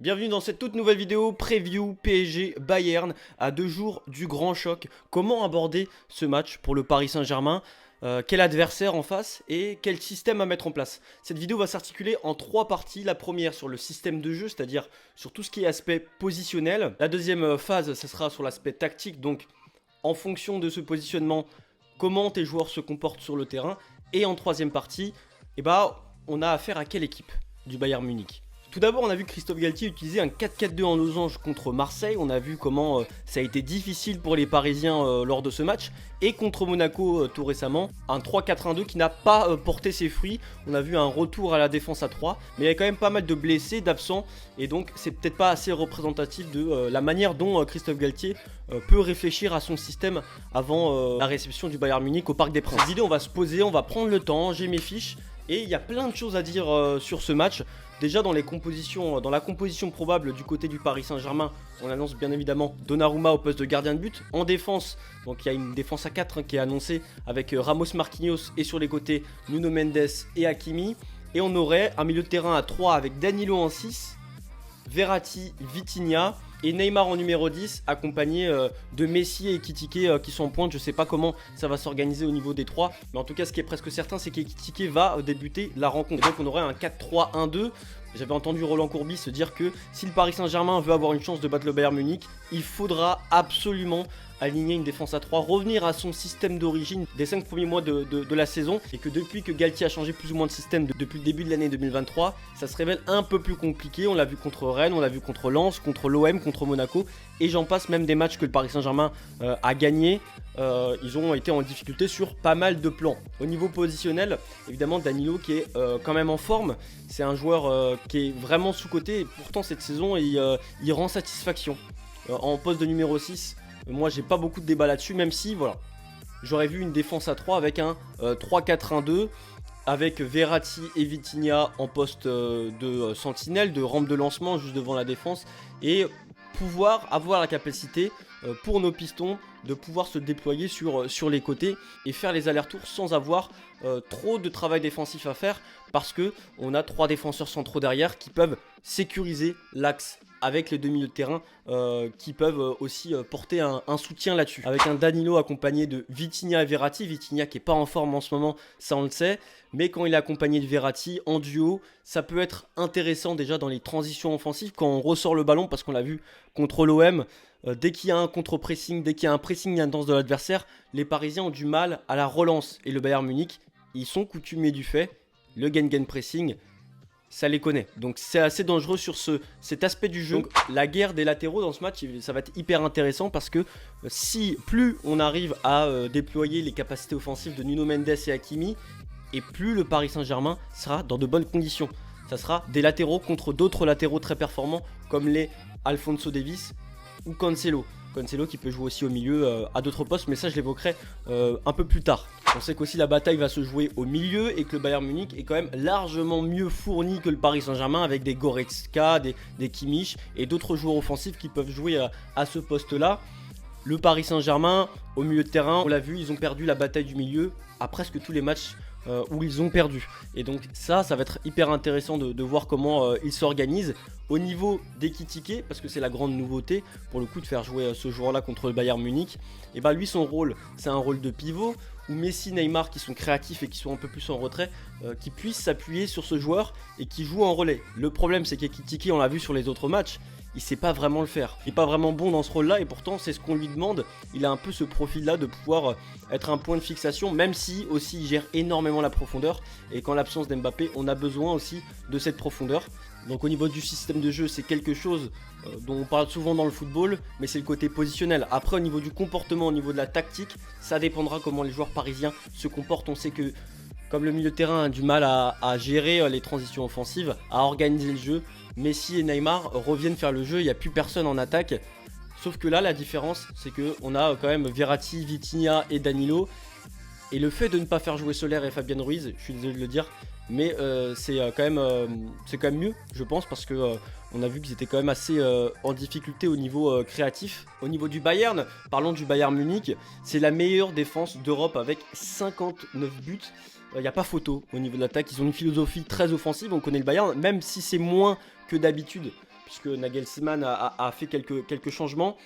Bienvenue dans cette toute nouvelle vidéo preview PSG Bayern à 2 jours du grand choc. Comment aborder ce match pour le Paris Saint-Germain, quel adversaire en face et quel système à mettre en place. Cette vidéo va s'articuler en 3 parties. La première sur le système de jeu, c'est-à-dire sur tout ce qui est aspect positionnel. La deuxième phase, ce sera sur l'aspect tactique, donc en fonction de ce positionnement, comment tes joueurs se comportent sur le terrain. Et en troisième partie, on a affaire à quelle équipe du Bayern Munich. Tout d'abord, on a vu Christophe Galtier utiliser un 4-4-2 en losange contre Marseille. On a vu comment ça a été difficile pour les Parisiens lors de ce match. Et contre Monaco tout récemment, un 3-4-1-2 qui n'a pas porté ses fruits. On a vu un retour à la défense à 3. Mais il y a quand même pas mal de blessés, d'absents. Et donc, c'est peut-être pas assez représentatif de la manière dont Christophe Galtier peut réfléchir à son système avant la réception du Bayern Munich au Parc des Princes. Cette vidéo, on va se poser, on va prendre le temps, j'ai mes fiches. Et il y a plein de choses à dire sur ce match. Déjà dans la composition probable du côté du Paris Saint-Germain, on annonce bien évidemment Donnarumma au poste de gardien de but. En défense, donc il y a une défense à 4 qui est annoncée avec Ramos, Marquinhos et sur les côtés Nuno Mendes et Hakimi. Et on aurait un milieu de terrain à 3 avec Danilo en 6, Verratti, Vitinha et Neymar en numéro 10 accompagné de Messi et Ekitike qui sont en pointe. Je sais pas comment ça va s'organiser au niveau des trois, mais en tout cas ce qui est presque certain c'est qu'Ekitike va débuter la rencontre. Et donc on aurait un 4-3-1-2. J'avais entendu Roland Courbis se dire que si le Paris Saint-Germain veut avoir une chance de battre le Bayern Munich, il faudra absolument aligner une défense à 3, revenir à son système d'origine des 5 premiers mois de la saison, et que depuis que Galtier a changé plus ou moins de système depuis le début de l'année 2023, ça se révèle un peu plus compliqué. On l'a vu contre Rennes, on l'a vu contre Lens, contre l'OM, contre Monaco, et j'en passe, même des matchs que le Paris Saint-Germain a gagné. Ils ont été en difficulté sur pas mal de plans. Au niveau positionnel, évidemment Danilo qui est quand même en forme, c'est un joueur qui est vraiment sous-coté, et pourtant cette saison il rend satisfaction. En poste de numéro 6, moi j'ai pas beaucoup de débat là-dessus, même si voilà, j'aurais vu une défense à 3 avec un 3-4-1-2, avec Verratti et Vitinha en poste de sentinelle, de rampe de lancement juste devant la défense, et pouvoir avoir la capacité pour nos pistons de pouvoir se déployer sur les côtés et faire les allers-retours sans avoir trop de travail défensif à faire, parce que on a 3 défenseurs centraux derrière qui peuvent sécuriser l'axe, avec les deux milieux de terrain qui peuvent aussi porter un soutien là-dessus. Avec un Danilo accompagné de Vitinha et Verratti. Vitinha qui n'est pas en forme en ce moment, ça on le sait. Mais quand il est accompagné de Verratti en duo, ça peut être intéressant déjà dans les transitions offensives. Quand on ressort le ballon, parce qu'on l'a vu contre l'OM, dès qu'il y a un contre-pressing, dès qu'il y a un pressing intense de l'adversaire, les Parisiens ont du mal à la relance. Et le Bayern Munich, ils sont coutumiers du fait. Le gain pressing, ça les connaît, donc c'est assez dangereux sur cet aspect du jeu. Donc la guerre des latéraux dans ce match, ça va être hyper intéressant, parce que si plus on arrive à déployer les capacités offensives de Nuno Mendes et Hakimi, et plus le Paris Saint-Germain sera dans de bonnes conditions. Ça sera des latéraux contre d'autres latéraux très performants comme les Alphonso Davies ou Cancelo. Cancelo qui peut jouer aussi au milieu à d'autres postes, mais ça je l'évoquerai un peu plus tard. On sait qu'aussi la bataille va se jouer au milieu, et que le Bayern Munich est quand même largement mieux fourni que le Paris Saint-Germain, avec des Goretzka, des Kimmich et d'autres joueurs offensifs qui peuvent jouer à ce poste-là. Le Paris Saint-Germain, au milieu de terrain, on l'a vu, ils ont perdu la bataille du milieu à presque tous les matchs où ils ont perdu. Et donc ça va être hyper intéressant de voir comment ils s'organisent. Au niveau d'Ekitike, parce que c'est la grande nouveauté pour le coup de faire jouer ce joueur-là contre le Bayern Munich, et lui son rôle, c'est un rôle de pivot, où Messi, Neymar qui sont créatifs et qui sont un peu plus en retrait, qui puissent s'appuyer sur ce joueur et qui jouent en relais. Le problème c'est qu'Ekitike, on l'a vu sur les autres matchs, il sait pas vraiment le faire. Il n'est pas vraiment bon dans ce rôle-là, et pourtant c'est ce qu'on lui demande. Il a un peu ce profil-là de pouvoir être un point de fixation, même si aussi il gère énormément la profondeur. Et qu'en l'absence d'Mbappé, on a besoin aussi de cette profondeur. Donc au niveau du système de jeu, c'est quelque chose dont on parle souvent dans le football, mais c'est le côté positionnel. Après, au niveau du comportement, au niveau de la tactique, ça dépendra comment les joueurs parisiens se comportent. On sait que comme le milieu de terrain a du mal à gérer les transitions offensives, à organiser le jeu, Messi et Neymar reviennent faire le jeu, il n'y a plus personne en attaque. Sauf que là, la différence, c'est qu'on a quand même Verratti, Vitinha et Danilo. Et le fait de ne pas faire jouer Soler et Fabien Ruiz, je suis désolé de le dire, mais c'est quand même mieux, je pense, parce que on a vu qu'ils étaient quand même assez en difficulté au niveau créatif. Au niveau du Bayern, parlons du Bayern Munich, c'est la meilleure défense d'Europe avec 59 buts. Il n'y a pas photo au niveau de l'attaque. Ils ont une philosophie très offensive, on connaît le Bayern, même si c'est moins que d'habitude, puisque Nagelsmann a fait quelques changements.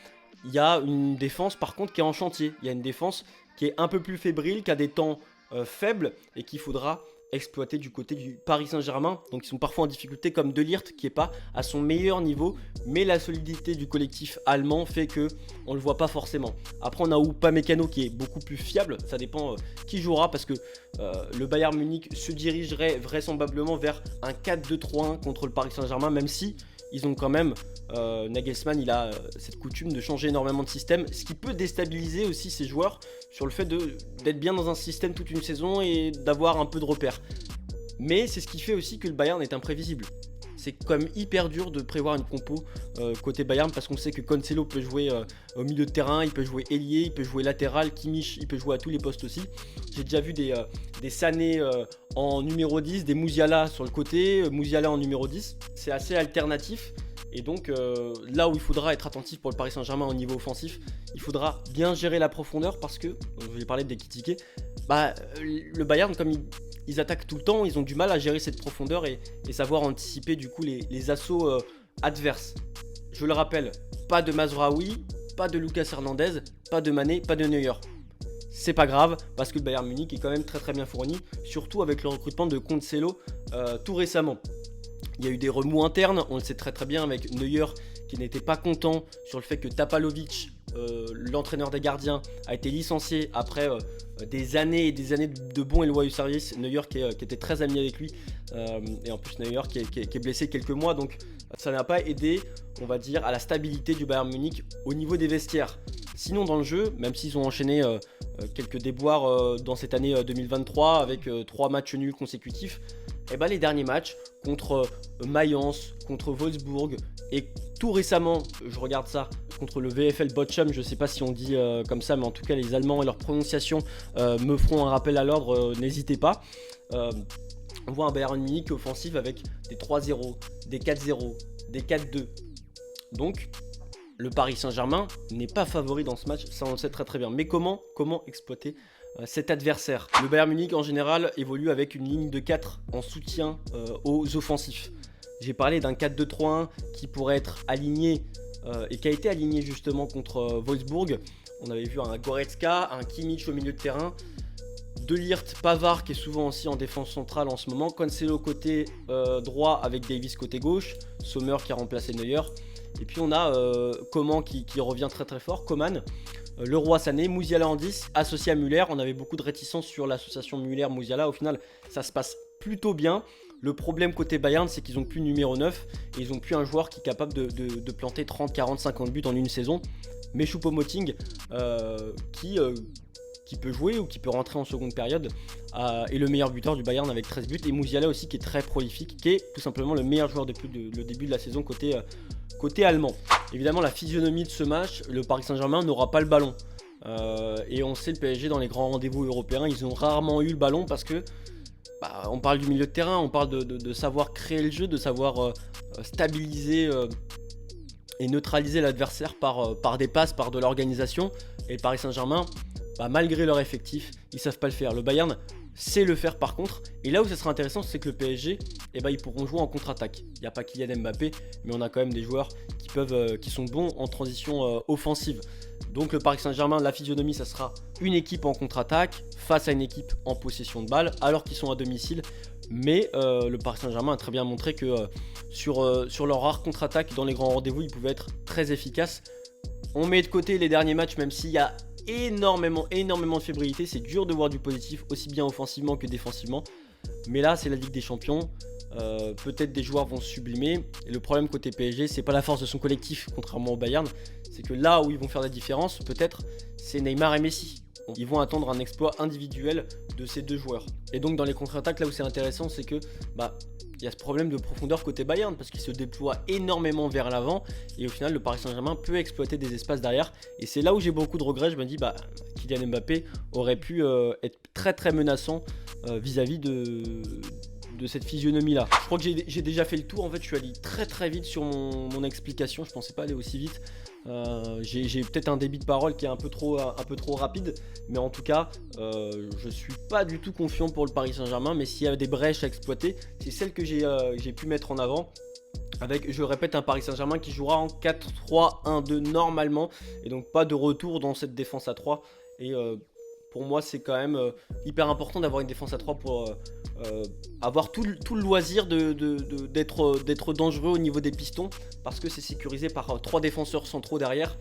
Il y a une défense par contre qui est en chantier. Il y a une défense qui est un peu plus fébrile, qui a des temps faibles et qu'il faudra exploiter du côté du Paris Saint-Germain. Donc ils sont parfois en difficulté comme De Ligt qui n'est pas à son meilleur niveau, mais la solidité du collectif allemand fait que on le voit pas forcément. Après on a Upamecano qui est beaucoup plus fiable, ça dépend qui jouera parce que le Bayern Munich se dirigerait vraisemblablement vers un 4-2-3-1 contre le Paris Saint-Germain, même si ils ont quand même Nagelsmann, il a cette coutume de changer énormément de système, ce qui peut déstabiliser aussi ses joueurs sur le fait d'être bien dans un système toute une saison et d'avoir un peu de repères. Mais c'est ce qui fait aussi que le Bayern est imprévisible. C'est quand même hyper dur de prévoir une compo côté Bayern parce qu'on sait que Cancelo peut jouer au milieu de terrain, il peut jouer ailier, il peut jouer latéral, Kimmich, il peut jouer à tous les postes aussi. J'ai déjà vu des Sané en numéro 10, des Musiala sur le côté, Musiala en numéro 10. C'est assez alternatif. Et donc là où il faudra être attentif pour le Paris Saint-Germain au niveau offensif, il faudra bien gérer la profondeur parce que, je vais parler d'Ekitike, le Bayern comme ils attaquent tout le temps, ils ont du mal à gérer cette profondeur et savoir anticiper du coup les assauts adverses. Je le rappelle, pas de Mazraoui, pas de Lucas Hernandez, pas de Mané, pas de Neuer. C'est pas grave parce que le Bayern Munich est quand même très très bien fourni, surtout avec le recrutement de Cancelo tout récemment. Il y a eu des remous internes, on le sait très très bien avec Neuer qui n'était pas content sur le fait que Tapalovic, l'entraîneur des gardiens, a été licencié après des années et des années de bons et loyaux services. Neuer qui était très ami avec lui et en plus Neuer qui est blessé quelques mois, donc ça n'a pas aidé, on va dire, à la stabilité du Bayern Munich au niveau des vestiaires. Sinon dans le jeu, même s'ils ont enchaîné quelques déboires dans cette année 2023 avec 3 matchs nuls consécutifs, et les derniers matchs contre Mayence, contre Wolfsburg et tout récemment, je regarde ça, contre le VfL Bochum, je ne sais pas si on dit comme ça, mais en tout cas les Allemands et leur prononciation me feront un rappel à l'ordre, n'hésitez pas. On voit un Bayern Munich offensif avec des 3-0, des 4-0, des 4-2. Donc le Paris Saint-Germain n'est pas favori dans ce match, ça on le sait très très bien. Mais comment exploiter cet adversaire? Le Bayern Munich en général évolue avec une ligne de 4 en soutien aux offensifs. J'ai parlé d'un 4-2-3-1 qui pourrait être aligné et qui a été aligné justement contre Wolfsburg. On avait vu un Goretzka, un Kimmich au milieu de terrain, De Ligt, Pavard qui est souvent aussi en défense centrale en ce moment, Cancelo côté droit avec Davies côté gauche, Sommer qui a remplacé Neuer. Et puis on a Coman qui revient très très fort, Coman. Leroy Sané, Musiala en 10, associé à Müller. On avait beaucoup de réticences sur l'association Müller-Musiala. Au final, ça se passe plutôt bien. Le problème côté Bayern, c'est qu'ils n'ont plus numéro 9 et ils n'ont plus un joueur qui est capable de planter 30, 40, 50 buts en une saison. Mais Choupo-Moting, qui peut jouer ou qui peut rentrer en seconde période, est le meilleur buteur du Bayern avec 13 buts. Et Musiala aussi qui est très prolifique, qui est tout simplement le meilleur joueur depuis le début de la saison côté allemand. Évidemment, la physionomie de ce match, le Paris Saint-Germain n'aura pas le ballon. Et on sait le PSG dans les grands rendez-vous européens, ils ont rarement eu le ballon parce que on parle du milieu de terrain, on parle de savoir créer le jeu, de savoir stabiliser et neutraliser l'adversaire par des passes, par de l'organisation. Et le Paris Saint-Germain, malgré leur effectif, ils savent pas le faire. Le Bayern sait le faire par contre. Et là où ça sera intéressant, c'est que le PSG, ils pourront jouer en contre-attaque. Il n'y a pas Kylian Mbappé, mais on a quand même des joueurs qui sont bons en transition offensive. Donc le Paris Saint-Germain, la physionomie, ça sera une équipe en contre-attaque face à une équipe en possession de balle, alors qu'ils sont à domicile. Mais le Paris Saint-Germain a très bien montré que sur leur rare contre-attaque dans les grands rendez-vous, ils pouvaient être très efficaces. On met de côté les derniers matchs, même s'il y a énormément de fébrilité. C'est dur de voir du positif, aussi bien offensivement que défensivement. Mais là, c'est la Ligue des Champions. Peut-être des joueurs vont se sublimer. Et le problème côté PSG, c'est pas la force de son collectif, contrairement au Bayern. C'est que là où ils vont faire la différence, peut-être, c'est Neymar et Messi. Ils vont attendre un exploit individuel de ces deux joueurs. Et donc dans les contre-attaques, là où c'est intéressant, c'est que il y a ce problème de profondeur côté Bayern parce qu'il se déploie énormément vers l'avant et au final le Paris Saint-Germain peut exploiter des espaces derrière. Et c'est là où j'ai beaucoup de regrets. Je me dis Kylian Mbappé aurait pu être très très menaçant vis-à-vis de cette physionomie là. Je crois que j'ai déjà fait le tour. En fait, je suis allé très très vite sur mon explication. Je pensais pas aller aussi vite. J'ai peut-être un débit de parole qui est un peu trop rapide, mais en tout cas je suis pas du tout confiant pour le Paris Saint-Germain. Mais s'il y a des brèches à exploiter, c'est celles que j'ai pu mettre en avant. avec, je répète, un Paris Saint-Germain qui jouera en 4-3-1-2 normalement, et donc pas de retour dans cette défense à 3. Et pour moi, c'est quand même hyper important d'avoir une défense à 3 pour avoir tout le loisir d'être dangereux au niveau des pistons, parce que c'est sécurisé par 3 défenseurs centraux derrière.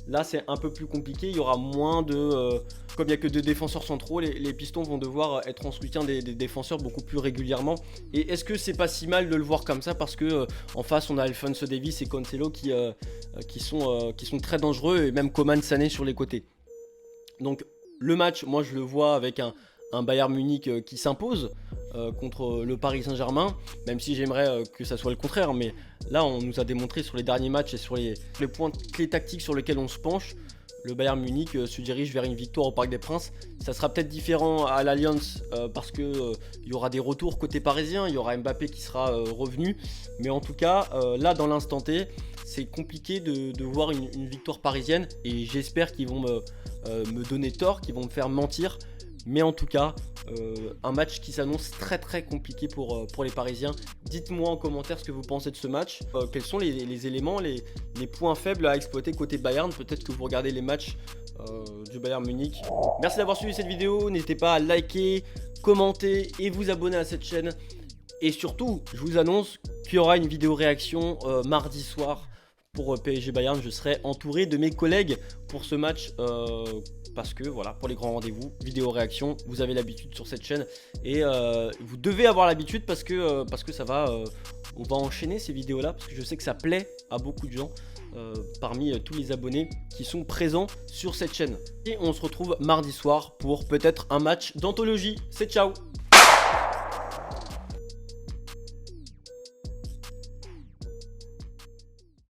Là, c'est un peu plus compliqué, il y aura moins de... comme il n'y a que 2 défenseurs centraux, les pistons vont devoir être en soutien des défenseurs beaucoup plus régulièrement. Et est-ce que c'est pas si mal de le voir comme ça, parce que en face, on a Alphonso Davies et Cancelo qui sont très dangereux, et même Coman, Sané sur les côtés. Donc le match, moi je le vois avec un Bayern Munich qui s'impose contre le Paris Saint-Germain, même si j'aimerais que ça soit le contraire, mais là on nous a démontré sur les derniers matchs et sur les points clés tactiques sur lesquels on se penche, le Bayern Munich se dirige vers une victoire au Parc des Princes. Ça sera peut-être différent à l'Allianz parce que il y aura des retours côté parisien, il y aura Mbappé qui sera revenu, mais en tout cas là dans l'instant T, c'est compliqué de voir une victoire parisienne, et j'espère qu'ils vont me donner tort, qu'ils vont me faire mentir. Mais en tout cas, un match qui s'annonce très très compliqué pour les Parisiens. Dites-moi en commentaire ce que vous pensez de ce match. Quels sont les éléments, les points faibles à exploiter côté Bayern. Peut-être que vous regardez les matchs du Bayern Munich. Merci d'avoir suivi cette vidéo. N'hésitez pas à liker, commenter et vous abonner à cette chaîne. Et surtout, je vous annonce qu'il y aura une vidéo réaction mardi soir pour PSG Bayern. Je serai entouré de mes collègues pour ce match. Parce que voilà, pour les grands rendez-vous, vidéo réaction, vous avez l'habitude sur cette chaîne, et vous devez avoir l'habitude parce que ça va, on va enchaîner ces vidéos là, parce que je sais que ça plaît à beaucoup de gens parmi tous les abonnés qui sont présents sur cette chaîne. Et on se retrouve mardi soir pour peut-être un match d'anthologie. C'est ciao.